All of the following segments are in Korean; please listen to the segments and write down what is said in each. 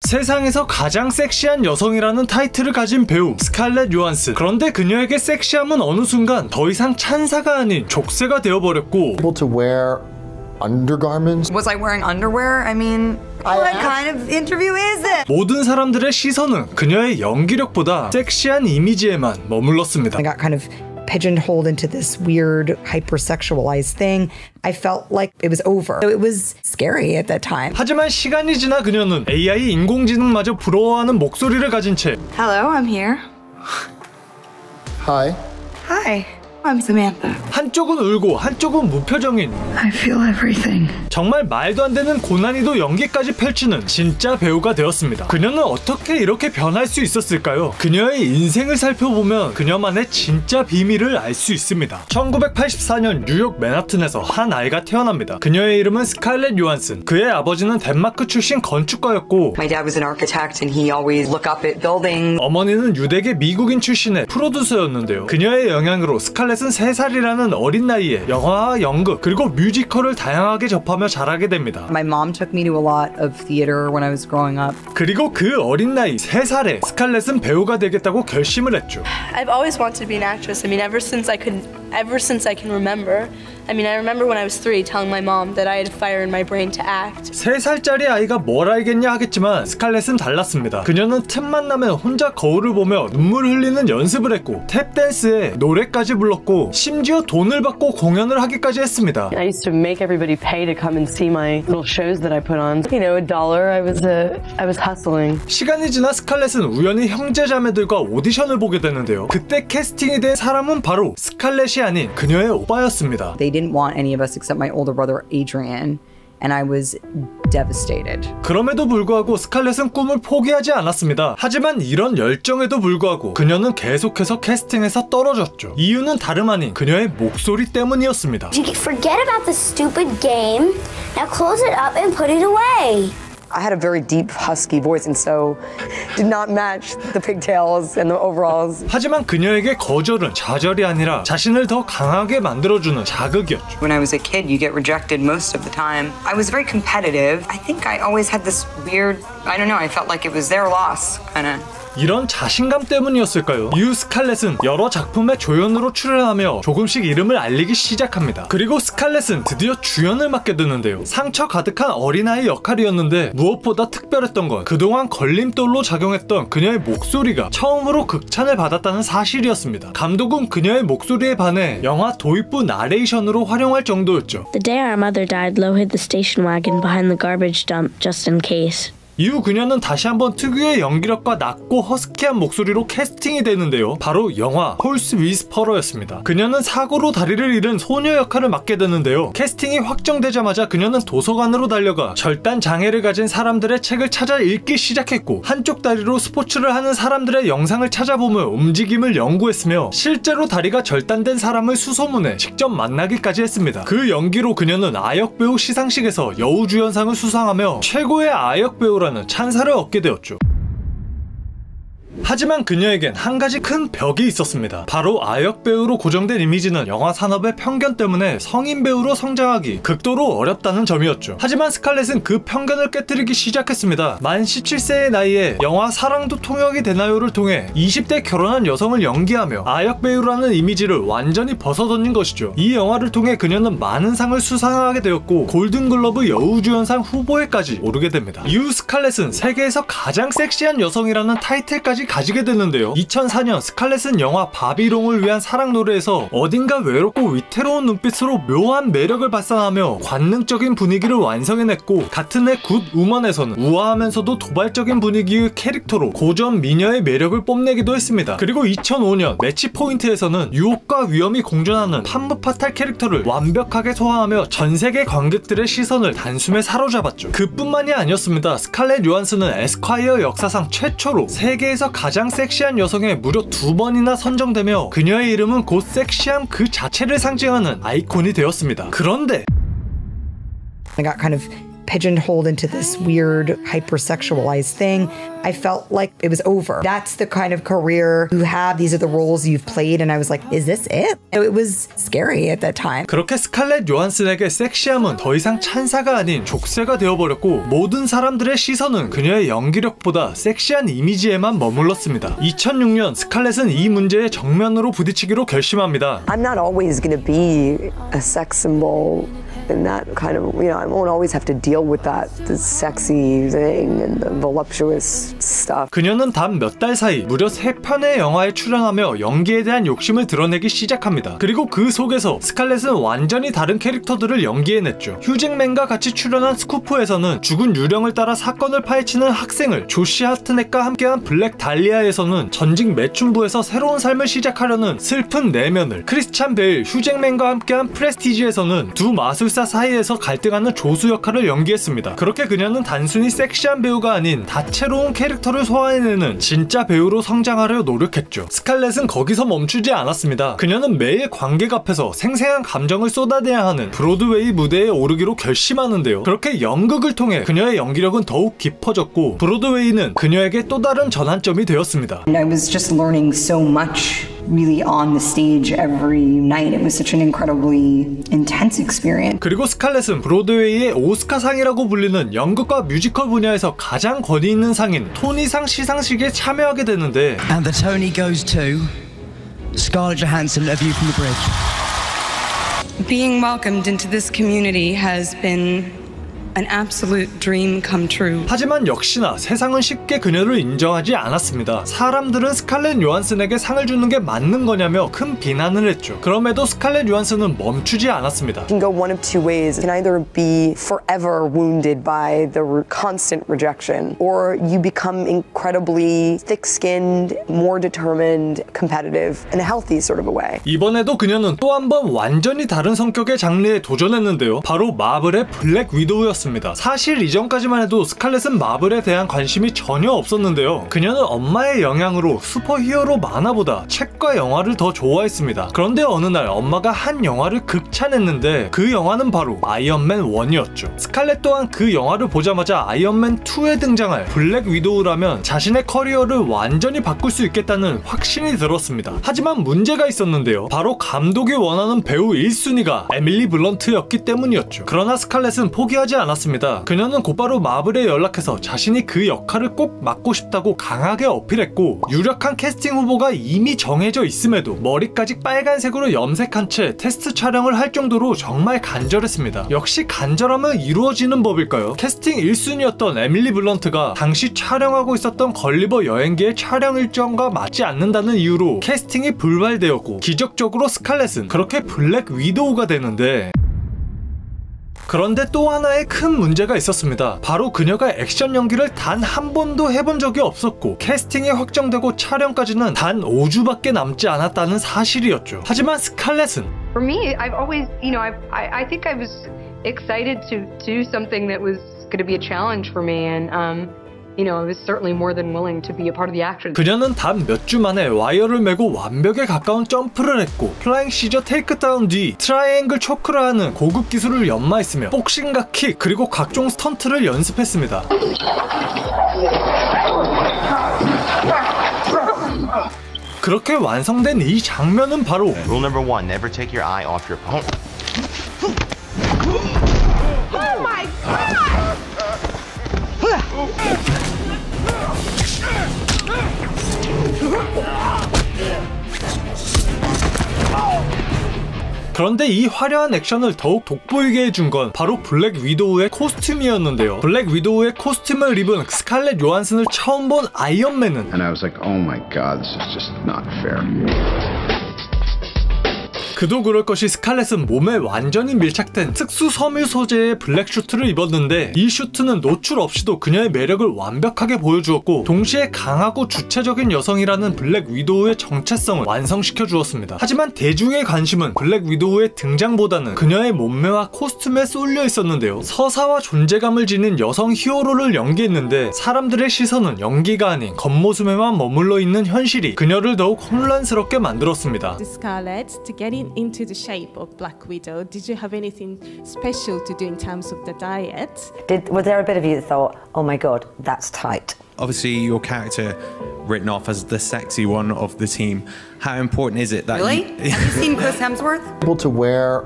세상에서 가장 섹시한 여성이라는 타이틀을 가진 배우 스칼렛 요한슨. 그런데 그녀에게 섹시함은 어느 순간 더 이상 찬사가 아닌 족쇄가 되어버렸고, able to wear undergarments. Was I wearing underwear? I mean, what kind of interview is it? 모든 사람들의 시선은 그녀의 연기력보다 섹시한 이미지에만 머물렀습니다. I got kind of pigeonholed into this weird hypersexualized thing. I felt like it was over. It was scary at that time. 하지만 시간이 지나 그녀는 AI 인공지능마저 부러워하는 목소리를 가진 채 Hello, I'm here. Hi. Hi, I'm Samantha. 한쪽은 울고 한쪽은 무표정인, I feel everything. 정말 말도 안 되는 고난이도 연기까지 펼치는 진짜 배우가 되었습니다. 그녀는 어떻게 이렇게 변할 수 있었을까요? 그녀의 인생을 살펴보면 그녀만의 진짜 비밀을 알 수 있습니다. 1984년 뉴욕 맨하튼에서 한 아이가 태어납니다. 그녀의 이름은 스칼렛 요한슨. 그의 아버지는 덴마크 출신 건축가였고, My dad was an architect and he always looked up at buildings. 어머니는 유대계 미국인 출신의 프로듀서였는데요. 그녀의 영향으로 스칼렛은 3살이라는 어린 나이에 영화와 연극 그리고 뮤지컬을 다양하게 접하며 자라게 됩니다. My mom took me to a lot of theater when I was growing up. 그리고 그 어린 나이 3살에 스칼렛은 배우가 되겠다고 결심을 했죠. I've always wanted to be an actress. I mean, ever since I can remember. I mean, I remember when I was 3 telling my mom that I had fire in my brain to act. 3살짜리 아이가 뭘 알겠냐 하겠지만 스칼렛은 달랐습니다. 그녀는 틈만 나면 혼자 거울을 보며 눈물 흘리는 연습을 했고, 탭댄스에 노래까지 불렀고, 심지어 돈을 받고 공연을 하기까지 했습니다. I used to make everybody pay to come and see my little shows that I put on. You know, $1. I was hustling. 시간이 지나 스칼렛은 우연히 형제자매들과 오디션을 보게 되는데요. 그때 캐스팅이 된 사람은 바로 스칼렛이 아닌 그녀의 오빠였습니다. They didn't want any of us except my older brother Adrian, and I was devastated. 그럼에도 불구하고 스칼렛은 꿈을 포기하지 않았습니다. 하지만 이런 열정에도 불구하고 그녀는 계속해서 캐스팅에서 떨어졌죠. 이유는 다름 아닌 그녀의 목소리 때문이었습니다. You forget about the stupid game. Now close it up and put it away. I had a very deep, husky voice, and so did not match the pigtails and the overalls. 하지만 그녀에게 거절은 좌절이 아니라 자신을 더 강하게 만들어주는 자극이었죠. When I was a kid, you get rejected most of the time. I was very competitive. I think I always had this weird, I don't know, I felt like it was their loss, kind of. 이런 자신감 때문이었을까요? 이후 스칼렛은 여러 작품의 조연으로 출연하며 조금씩 이름을 알리기 시작합니다. 그리고 스칼렛은 드디어 주연을 맡게 되는데요. 상처 가득한 어린아이 역할이었는데 무엇보다 특별했던 건 그동안 걸림돌로 작용했던 그녀의 목소리가 처음으로 극찬을 받았다는 사실이었습니다. 감독은 그녀의 목소리에 반해 영화 도입부 나레이션으로 활용할 정도였죠. The day our mother died, Lo hid the station wagon behind the garbage dump just in case. 이후 그녀는 다시 한번 특유의 연기력과 낮고 허스키한 목소리로 캐스팅이 되는데요. 바로 영화 홀스 위스퍼러였습니다. 그녀는 사고로 다리를 잃은 소녀 역할을 맡게 되는데요. 캐스팅이 확정되자마자 그녀는 도서관으로 달려가 절단 장애를 가진 사람들의 책을 찾아 읽기 시작했고, 한쪽 다리로 스포츠를 하는 사람들의 영상을 찾아보며 움직임을 연구했으며 실제로 다리가 절단된 사람을 수소문해 직접 만나기까지 했습니다. 그 연기로 그녀는 아역배우 시상식에서 여우주연상을 수상하며 최고의 아역배우라 찬사를 얻게 되었죠. 하지만 그녀에겐 한 가지 큰 벽이 있었습니다. 바로 아역배우로 고정된 이미지는 영화 산업의 편견 때문에 성인 배우로 성장하기 극도로 어렵다는 점이었죠. 하지만 스칼렛은 그 편견을 깨뜨리기 시작했습니다. 만 17세의 나이에 영화 사랑도 통역이 되나요를 통해 20대 결혼한 여성을 연기하며 아역배우라는 이미지를 완전히 벗어던진 것이죠. 이 영화를 통해 그녀는 많은 상을 수상하게 되었고, 골든글러브 여우주연상 후보에까지 오르게 됩니다. 이후 스칼렛은 세계에서 가장 섹시한 여성이라는 타이틀까지 가지게 되는데요. 2004년 스칼렛은 영화 바비롱을 위한 사랑 노래에서 어딘가 외롭고 위태로운 눈빛으로 묘한 매력을 발산하며 관능적인 분위기를 완성해냈고, 같은 해 굿 우먼에서는 우아하면서도 도발적인 분위기의 캐릭터로 고전 미녀의 매력을 뽐내기도 했습니다. 그리고 2005년 매치 포인트에서는 유혹과 위험이 공존하는 판무파탈 캐릭터를 완벽하게 소화하며 전세계 관객들의 시선을 단숨에 사로잡았죠. 그뿐만이 아니었습니다. 스칼렛 요한슨은 에스콰이어 역사상 최초로 세계에서 가장 섹시한 여성에 무려 2번이나 선정되며 그녀의 이름은 곧 섹시함 그 자체를 상징하는 아이콘이 되었습니다. 그런데 I got kind of pigeonholed into this weird hypersexualized thing. I felt like it was over. That's the kind of career you have. These are the roles you've played. And I was like, is this it? It was scary at that time. 그렇게 스칼렛 요한슨에게 섹시함은 더 이상 찬사가 아닌 족쇄가 되어버렸고 모든 사람들의 시선은 그녀의 연기력보다 섹시한 이미지에만 머물렀습니다. 2006년 스칼렛은 이 문제에 정면으로 부딪히기로 결심합니다. I'm not always going to be a sex symbol in that kind of, I won't always have to deal with that, the sexy thing and the voluptuous stuff. 그녀는 단 몇 달 사이 무려 3편의 영화에 출연하며 연기에 대한 욕심을 드러내기 시작합니다. 그리고 그 속에서 스칼렛은 완전히 다른 캐릭터들을 연기해냈죠. 휴잭맨과 같이 출연한 스쿠프에서는 죽은 유령을 따라 사건을 파헤치는 학생을, 조시 하트넷과 함께한 블랙 달리아에서는 전직 매춘부에서 새로운 삶을 시작하려는 슬픈 내면을, 크리스찬 베일, 휴잭맨과 함께한 프레스티지에서는 두 마술사 사이에서 갈등하는 조수 역할을 연기했습니다. 그렇게 그녀는 단순히 섹시한 배우가 아닌 다채로운 캐릭터를 소화해내는 진짜 배우로 성장하려 노력했죠. 스칼렛은 거기서 멈추지 않았습니다. 그녀는 매일 관객 앞에서 생생한 감정을 쏟아내야 하는 브로드웨이 무대에 오르기로 결심하는데요. 그렇게 연극을 통해 그녀의 연기력은 더욱 깊어졌고 브로드웨이는 그녀에게 또 다른 전환점이 되었습니다. I was just learning so much. Really on the stage every night. It was such an incredibly intense experience. 그리고 스칼렛은 브로드웨이의 오스카상이라고 불리는 연극과 뮤지컬 분야에서 가장 권위 있는 상인 토니상 시상식에 참여하게 되는데 And the Tony goes to Scarlett Johansson, A View from the Bridge. Being welcomed into this community has been an absolute dream come true. 하지만 역시나 세상은 쉽게 그녀를 인정하지 않았습니다. 사람들은 스칼렛 요한슨에게 상을 주는 게 맞는 거냐며 큰 비난을 했죠. 그럼에도 스칼렛 요한슨은 멈추지 않았습니다. It can go one of two ways. It can either be forever wounded by the constant rejection, or you become incredibly thick-skinned, more determined, competitive, in a healthy sort of a way. 이번에도 그녀는 또 한 번 완전히 다른 성격의 장르에 도전했는데요. 바로 마블의 블랙 위도우였습니다. 사실 이전까지만 해도 스칼렛은 마블에 대한 관심이 전혀 없었는데요. 그녀는 엄마의 영향으로 슈퍼히어로 만화보다 책과 영화를 더 좋아했습니다. 그런데 어느 날 엄마가 한 영화를 극찬했는데 그 영화는 바로 아이언맨 1이었죠. 스칼렛 또한 그 영화를 보자마자 아이언맨 2에 등장할 블랙 위도우라면 자신의 커리어를 완전히 바꿀 수 있겠다는 확신이 들었습니다. 하지만 문제가 있었는데요. 바로 감독이 원하는 배우 1순위가 에밀리 블런트였기 때문이었죠. 그러나 스칼렛은 포기하지 않았습니다. 그녀는 곧바로 마블에 연락해서 자신이 그 역할을 꼭 맡고 싶다고 강하게 어필했고 유력한 캐스팅 후보가 이미 정해져 있음에도 머리까지 빨간색으로 염색한 채 테스트 촬영을 할 정도로 정말 간절했습니다. 역시 간절하면 이루어지는 법일까요? 캐스팅 1순위였던 에밀리 블런트가 당시 촬영하고 있었던 걸리버 여행기의 촬영 일정과 맞지 않는다는 이유로 캐스팅이 불발되었고 기적적으로 스칼렛은 그렇게 블랙 위도우가 되는데 그런데 또 하나의 큰 문제가 있었습니다. 바로 그녀가 액션 연기를 단 한 번도 해본 적이 없었고 캐스팅이 확정되고 촬영까지는 단 5주밖에 남지 않았다는 사실이었죠. 하지만 스칼렛은 For me, I've always, I think I was excited to do something that was going to be a challenge for me and I was certainly more than willing to be a part of the action. 그녀는 단 몇 주 만에 와이어를 메고 완벽에 가까운 점프를 했고 플라잉 시저 테이크다운 뒤 트라이앵글 초크를 하는 고급 기술을 연마했으며 복싱과 킥 그리고 각종 스턴트를 연습했습니다. 그렇게 완성된 이 장면은 바로 Rule number 1, never take your eye off your opponent. Oh my God! 그런데 이 화려한 액션을 더욱 돋보이게 해준 건 바로 블랙 위도우의 코스튬이었는데요. 블랙 위도우의 코스튬을 입은 스칼렛 요한슨을 처음 본 아이언맨은 And I was like, oh my god, this is just not fair. 그도 그럴 것이 스칼렛은 몸에 완전히 밀착된 특수 섬유 소재의 블랙 슈트를 입었는데 이 슈트는 노출 없이도 그녀의 매력을 완벽하게 보여주었고 동시에 강하고 주체적인 여성이라는 블랙 위도우의 정체성을 완성시켜 주었습니다. 하지만 대중의 관심은 블랙 위도우의 등장보다는 그녀의 몸매와 코스튬에 쏠려 있었는데요. 서사와 존재감을 지닌 여성 히어로를 연기했는데 사람들의 시선은 연기가 아닌 겉모습에만 머물러 있는 현실이 그녀를 더욱 혼란스럽게 만들었습니다. Scarlett to get in getting into the shape of Black Widow, did you have anything special to do in terms of the diet? Was there a bit of you that thought, oh my God, that's tight? Obviously, your character written off as the sexy one of the team. How important is it that Really? Have you seen Chris Hemsworth? Able to wear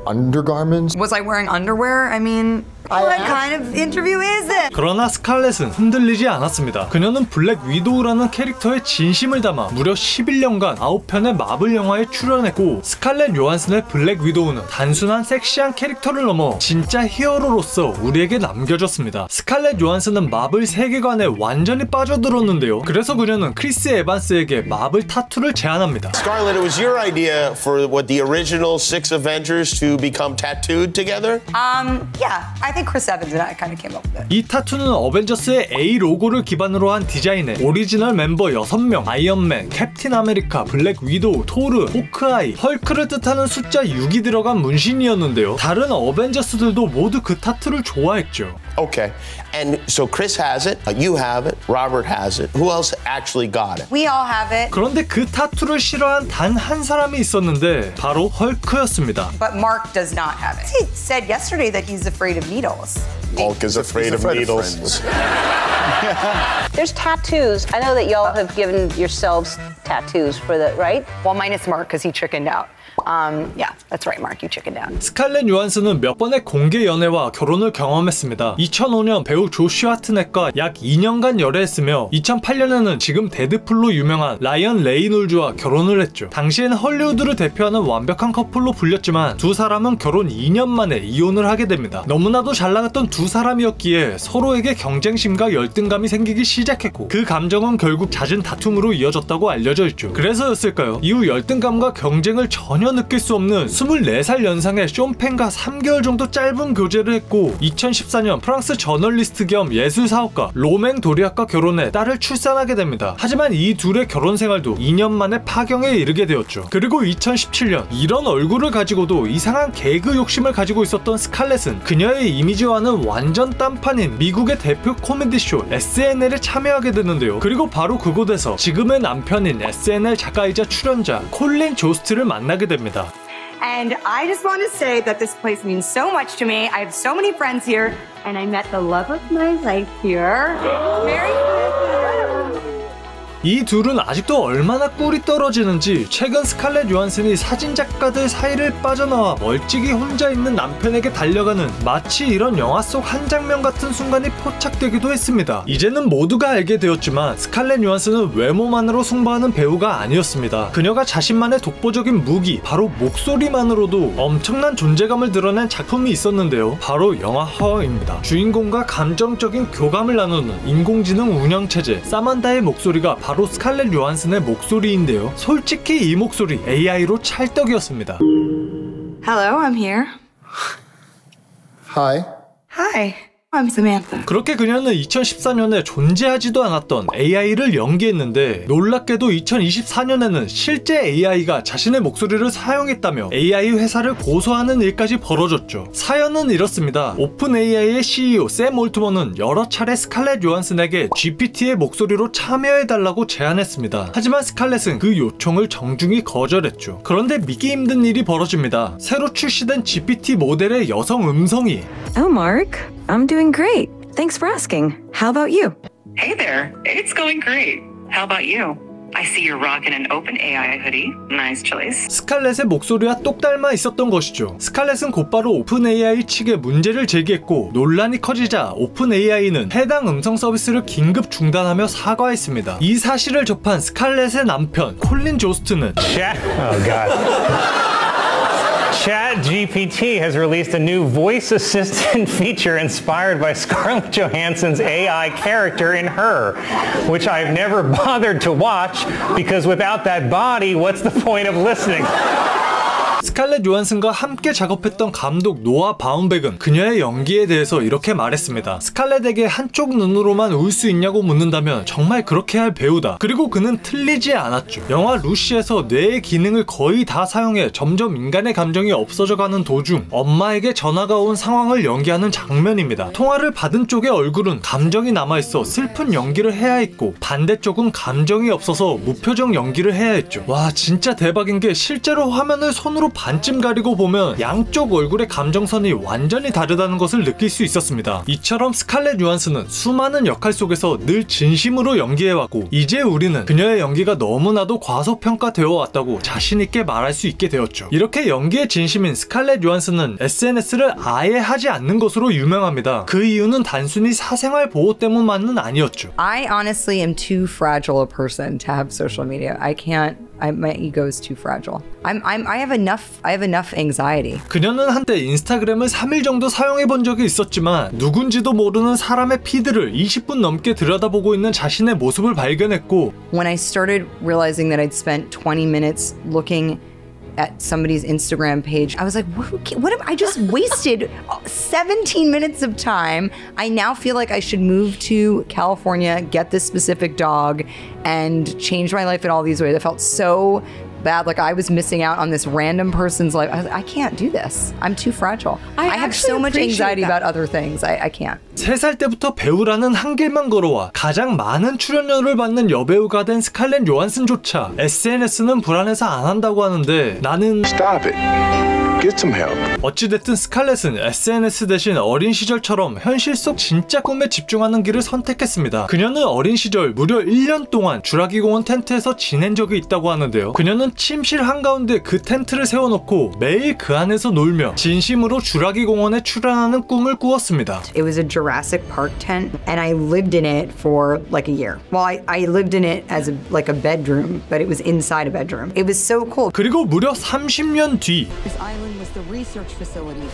undergarments? Was I wearing underwear? I mean, what kind of interview is it? 그러나 스칼렛은 흔들리지 않았습니다. 그녀는 블랙 위도우라는 캐릭터의 진심을 담아 무려 11년간 9편의 마블 영화에 출연했고, 스칼렛 요한슨의 블랙 위도우는 단순한 섹시한 캐릭터를 넘어 진짜 히어로로서 우리에게 남겨졌습니다. 스칼렛 요한슨은 마블 세계관에 완전히 빠져들었는데요. 그래서 그녀는 크리스 에반스에게 마블 타투를 제안합니다. Scarlett, it was your idea for what the original 6 Avengers to become tattooed together? Yeah, I think Chris Evans and I kind of came up with it. 이 타투는 어벤져스의 A 로고를 기반으로 한 디자인에 오리지널 멤버 6명, 아이언맨, 캡틴 아메리카, 블랙 위도우, 토르, 호크아이, 헐크를 뜻하는 숫자 6이 들어간 문신이었는데요. 다른 어벤져스들도 모두 그 타투를 좋아했죠. Okay, and so Chris has it, you have it, Robert has it. Who else actually got it? We all have it. 그런데 그 타투를 싫어한 단 한 사람이 있었는데 바로 헐크였습니다. But Mark does not have it. He said yesterday that he's afraid of needles. Hulk is afraid of needles. There's tattoos. I know that y'all have given yourselves tattoos for the, right? Well, minus Mark because he chickened out. Yeah, that's right, Mark. You chickened out. 스칼렛 요한슨은 몇 번의 공개 연애와 결혼을 경험했습니다. 2005년 배우 조시 하트넷과 약 2년간 열애했으며 2008년에는 지금 데드풀로 유명한 라이언 레이놀즈와 결혼을 했죠. 당시엔 헐리우드를 대표하는 완벽한 커플로 불렸지만 두 사람은 결혼 2년 만에 이혼을 하게 됩니다. 너무나도 잘 나갔던 두 사람이었기에 서로에게 경쟁심과 열등감이 생기기 시작했고, 그 감정은 결국 잦은 다툼으로 이어졌다고 알려져 있죠. 그래서였을까요? 이후 열등감과 경쟁을 전혀 느낄 수 없는 24살 연상의 쇼펜과 3개월 정도 짧은 교제를 했고, 2014년 프랑스 저널리스트 겸 예술사업가 로맹 도리악과 결혼해 딸을 출산하게 됩니다. 하지만 이 둘의 결혼 생활도 2년 만에 파경에 이르게 되었죠. 그리고 2017년 이런 얼굴을 가지고도 이상한 개그 욕심을 가지고 있었던 스칼렛은 그녀의 이미지와는 완전 딴판인 미국의 대표 코미디쇼 SNL에 참여하게 되는데요. 그리고 바로 그곳에서 지금의 남편인 SNL 작가이자 출연자 콜린 조스트를 만나게 됩니다. And I just want to say that this place means so much to me. I have so many friends here, and I met the love of my life here. Merry Christmas! 이 둘은 아직도 얼마나 꿀이 떨어지는지 최근 스칼렛 요한슨이 사진작가들 사이를 빠져나와 멀찍이 혼자 있는 남편에게 달려가는 마치 이런 영화 속 한 장면 같은 순간이 포착되기도 했습니다. 이제는 모두가 알게 되었지만 스칼렛 요한슨은 외모만으로 승부하는 배우가 아니었습니다. 그녀가 자신만의 독보적인 무기, 바로 목소리만으로도 엄청난 존재감을 드러낸 작품이 있었는데요. 바로 영화 허입니다. 주인공과 감정적인 교감을 나누는 인공지능 운영체제 사만다의 목소리가 바로 스칼렛 요한슨의 목소리인데요. 솔직히 이 목소리 AI로 찰떡이었습니다. Hello, I'm here. Hi. Hi, I'm Samantha. 그렇게 그녀는 2014년에 존재하지도 않았던 AI를 연기했는데, 놀랍게도 2024년에는 실제 AI가 자신의 목소리를 사용했다며 AI 회사를 고소하는 일까지 벌어졌죠. 사연은 이렇습니다. 오픈 AI의 CEO 샘 올트먼은 여러 차례 스칼렛 요한슨에게 GPT의 목소리로 참여해달라고 제안했습니다. 하지만 스칼렛은 그 요청을 정중히 거절했죠. 그런데 믿기 힘든 일이 벌어집니다. 새로 출시된 GPT 모델의 여성 음성이 Oh, Mark, I'm doing great. Thanks for asking. How about you? Hey there, it's going great. How about you? I see you're rocking an OpenAI hoodie. Nice choice. 스칼렛의 목소리와 똑 닮아 있었던 것이죠. 스칼렛은 곧바로 오픈AI 측에 문제를 제기했고, 논란이 커지자 오픈AI는 해당 음성 서비스를 긴급 중단하며 사과했습니다. 이 사실을 접한 스칼렛의 남편 콜린 조스트는 Oh God. ChatGPT has released a new voice assistant feature inspired by Scarlett Johansson's AI character in Her, which I've never bothered to watch because without that body, what's the point of listening? 스칼렛 요한슨과 함께 작업했던 감독 노아 바움백은 그녀의 연기에 대해서 이렇게 말했습니다. 스칼렛에게 한쪽 눈으로만 울 수 있냐고 묻는다면 정말 그렇게 할 배우다. 그리고 그는 틀리지 않았죠. 영화 루시에서 뇌의 기능을 거의 다 사용해 점점 인간의 감정이 없어져가는 도중 엄마에게 전화가 온 상황을 연기하는 장면입니다. 통화를 받은 쪽의 얼굴은 감정이 남아있어 슬픈 연기를 해야 했고 반대쪽은 감정이 없어서 무표정 연기를 해야 했죠. 와, 진짜 대박인 게 실제로 화면을 손으로 반쯤 가리고 보면 양쪽 얼굴의 감정선이 완전히 다르다는 것을 느낄 수 있었습니다. 이처럼 스칼렛 요한슨은 수많은 역할 속에서 늘 진심으로 연기해왔고 이제 우리는 그녀의 연기가 너무나도 과소평가되어 왔다고 자신있게 말할 수 있게 되었죠. 이렇게 연기에 진심인 스칼렛 요한슨은 SNS를 아예 하지 않는 것으로 유명합니다. 그 이유는 단순히 사생활 보호 때문만은 아니었죠. I honestly am too fragile a person to have social media. I can't. My ego is too fragile. I have enough anxiety. 그녀는 한때 인스타그램을 3일 정도 사용해 본 적이 있었지만 누군지도 모르는 사람의 피드를 20분 넘게 들여다보고 있는 자신의 모습을 발견했고 When I started realizing that I'd spent 20 minutes looking at somebody's Instagram page, I was like, what am I just wasted 17 minutes of time. I now feel like I should move to California, get this specific dog, and change my life in all these ways. I felt so bad, like I was missing out on this random person's life. I can't do this. I'm too fragile. I have so much anxiety about other things. I can't. 3살 때부터 배우라는 한 길만 걸어와 가장 많은 출연료를 받는 여배우가 된 스칼렛 요한슨조차 SNS는 불안해서 안 한다고 하는데 나는 Stop it. Get some help. 어찌됐든 스칼렛은 SNS 대신 어린 시절처럼 현실 속 진짜 꿈에 집중하는 길을 선택했습니다. 그녀는 어린 시절 무려 1년 동안 주라기 공원 텐트에서 지낸 적이 있다고 하는데요. 그녀는 침실 한가운데 그 텐트를 세워놓고 매일 그 안에서 놀며 진심으로 주라기 공원에 출연하는 꿈을 꾸었습니다. It was a Jurassic Park tent and I lived in it for like a year. Well, I lived in it as like a bedroom, but it was inside a bedroom. It was so cool. 그리고 무려 30년 뒤 This island was the research facility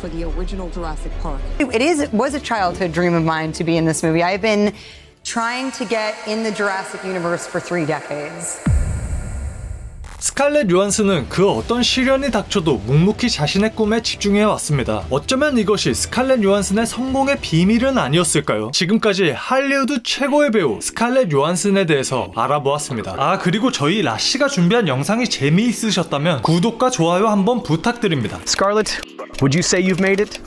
for the original Jurassic Park. It was a childhood dream of mine to be in this movie. I've been trying to get in the Jurassic universe for 3 decades. 스칼렛 요한슨은 그 어떤 시련이 닥쳐도 묵묵히 자신의 꿈에 집중해 왔습니다. 어쩌면 이것이 스칼렛 요한슨의 성공의 비밀은 아니었을까요? 지금까지 할리우드 최고의 배우 스칼렛 요한슨에 대해서 알아보았습니다. 아, 그리고 저희 라씨가 준비한 영상이 재미있으셨다면 구독과 좋아요 한번 부탁드립니다. Scarlett, would you say you've made it?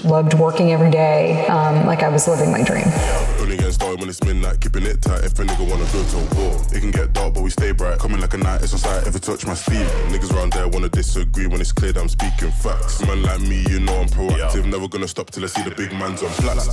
Loved working every day, like I was living my dream. Only getting started when it's midnight, keeping it tight. If a nigga wanna go to war, it can get dark, but we stay bright. Coming like a night, it's on sight. If it touch my sleeve, niggas around there wanna disagree when it's clear that I'm speaking facts. Man like me, you know I'm proactive. Never gonna stop till I see the big man's on flats.